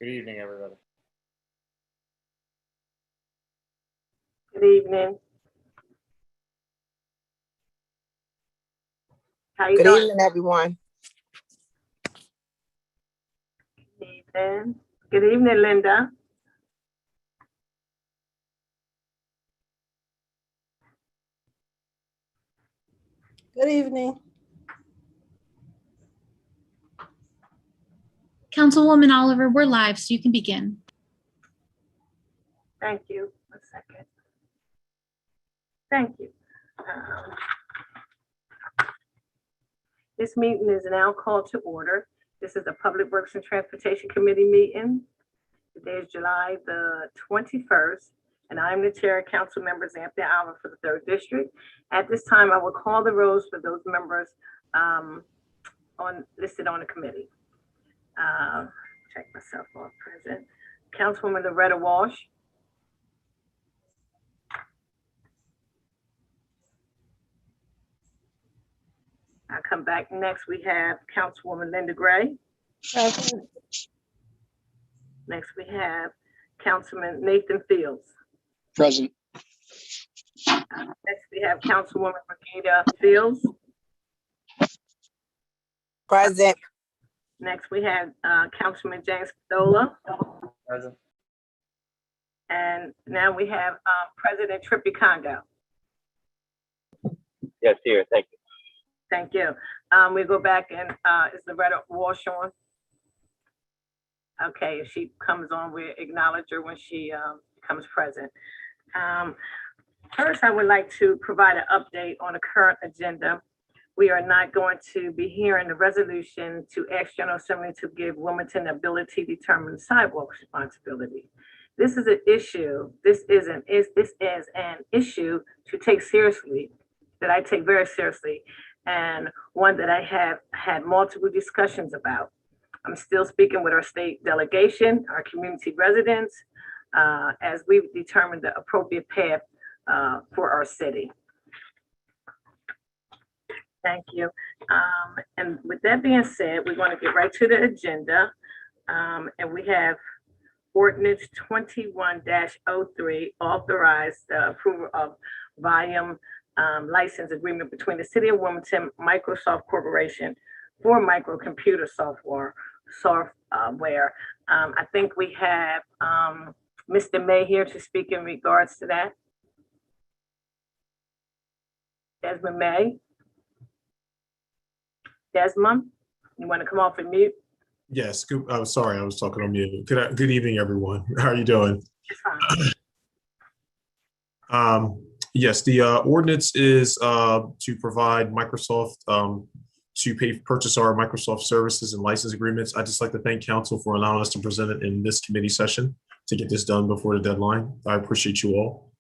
Good evening, everybody. Good evening. How you Good doing? evening, everyone. Good evening. Good evening, Linda. Good evening. Councilwoman Oliver, we're live, so you can begin. Thank you. 1 second. Thank you. This meeting is now called to order. This is the Public Works and Transportation Committee meeting. Today is July the 21st, and I'm the chair of Council Members Anthony Oliver for the 3rd District. At this time, I will call the rolls for those members listed on the committee. Check myself off present. Councilwoman Loretta Walsh. I'll come back next. We have Councilwoman Linda Gray. Present. Next, we have Councilman Nathan Fields. Present. Next, we have Councilwoman Brigida Fields. Present. Next, we have Councilman James Dola. Present. And now we have President Trippy Congo. Yes, here. Thank you. Thank you. We go back and is Loretta Walsh on? Okay, if she comes on, we acknowledge her when she becomes present. First, I would like to provide an update on the current agenda. We are not going to be hearing the resolution to ask General Assembly to give Wilmington the ability to determine sidewalk responsibility. This is an issue. This is an issue to take seriously, that I take very seriously, and one that I have had multiple discussions about. I'm still speaking with our state delegation, our community residents, as we've determined the appropriate path for our city. Thank you. And with that being said, we're going to get right to the agenda. And we have ordinance 21-03, authorize the approval of volume license agreement between the City of Wilmington, Microsoft Corporation for microcomputer software. I think we have Mr. May here to speak in regards to that. Desmond May. Desmond, you want to come off and mute? Yes. I'm sorry, I was talking on mute. Good evening, everyone. How are you doing? It's fine. Yes, the ordinance is to provide Microsoft to purchase our Microsoft services and license agreements. I'd just like to thank council for allowing us to present it in this committee session to get this done before the deadline. I appreciate you all.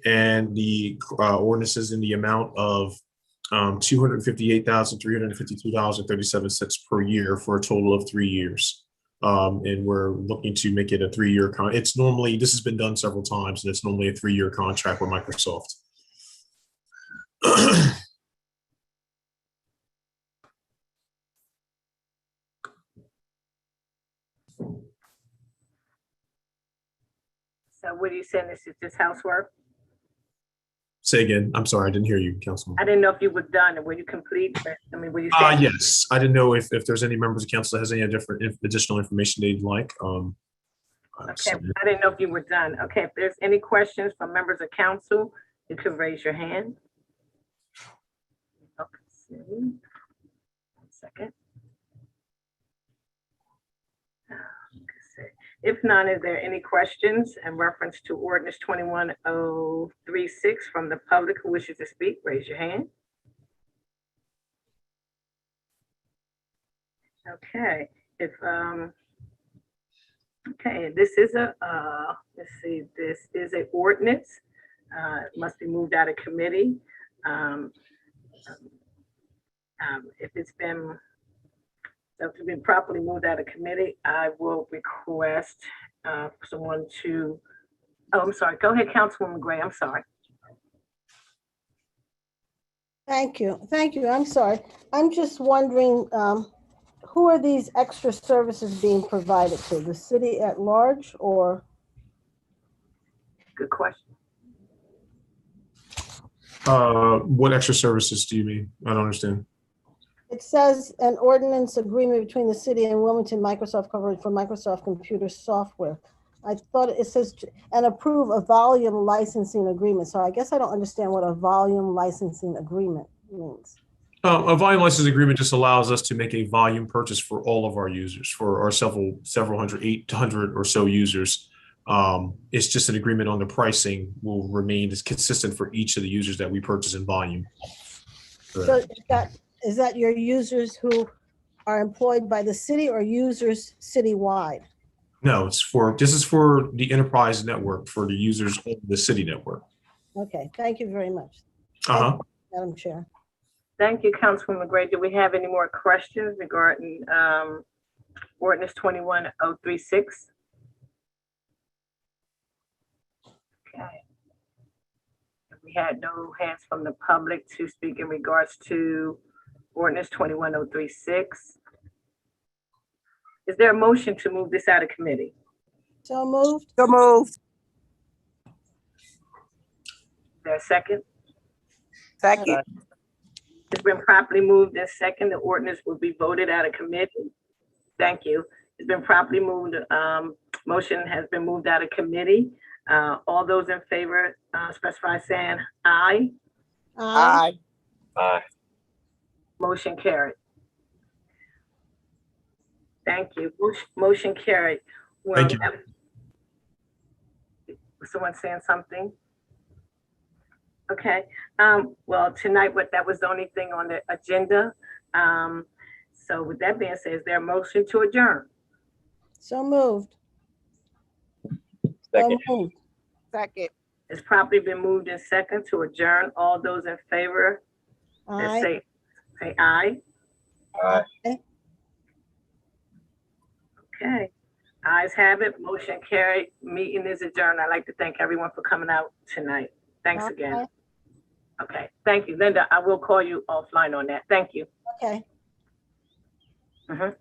And the ordinance is in the amount of $258,352.37 per year for a total of 3 years. And we're looking to make it a 3-year this has been done several times, and it's normally a 3-year contract with Microsoft. So what are you saying? This is just housework? Say again. I'm sorry, I didn't hear you, Councilman. I didn't know if you were done or were you complete? I mean, were you saying? Yes, I didn't know if there's any members of council that has any additional information they'd like. Okay, I didn't know if you were done. Okay, if there's any questions from members of council, you can raise your hand. Okay, 1 second. If none, is there any questions in reference to ordinance 21-036 from the public who wishes to speak? Raise your hand. Okay, okay, this is a let's see, this is an ordinance. It must be moved out of committee. If it's been properly moved out of committee, I will request someone to, oh, I'm sorry. Go ahead, Councilwoman Gray. I'm sorry. Thank you. Thank you. I'm sorry. I'm just wondering who are these extra services being provided to? The city at large or? Good question. What extra services do you mean? I don't understand. It says an ordinance agreement between the city and Wilmington Microsoft coverage for Microsoft computer software. I thought it says, and approve a volume licensing agreement. So I guess I don't understand what a volume licensing agreement means. A volume license agreement just allows us to make a volume purchase for all of our users, for our several hundred, 800 or so users. It's just an agreement on the pricing will remain as consistent for each of the users that we purchase in volume. So is that your users who are employed by the city or users citywide? No, this is for the enterprise network for the users of the city network. Okay, thank you very much. Uh-huh. Madam Chair. Thank you, Councilwoman Gray. Do we have any more questions regarding ordinance 21036? Okay. We had no hands from the public to speak in regards to ordinance 21036. Is there a motion to move this out of committee? So moved. So moved. Is there a second? Second. It's been properly moved and second. The ordinance will be voted out of committee. Thank you. It's been properly moved. Motion has been moved out of committee. All those in favor specify saying aye. Aye. Motion carried. Thank you. Motion carried. Thank you. Was someone saying something? Okay. Well, tonight, that was the only thing on the agenda. So with that being said, is there a motion to adjourn? So moved. Second. So moved. Second. It's properly been moved in second to adjourn. All those in favor, let's Aye. say aye. Aye. Okay. Ayes have it. Motion carried. Meeting is adjourned. I'd like to thank everyone for coming out tonight. Thanks again. Okay. Okay. Thank you. Linda, I will call you offline on that. Thank you. Okay. Mhm.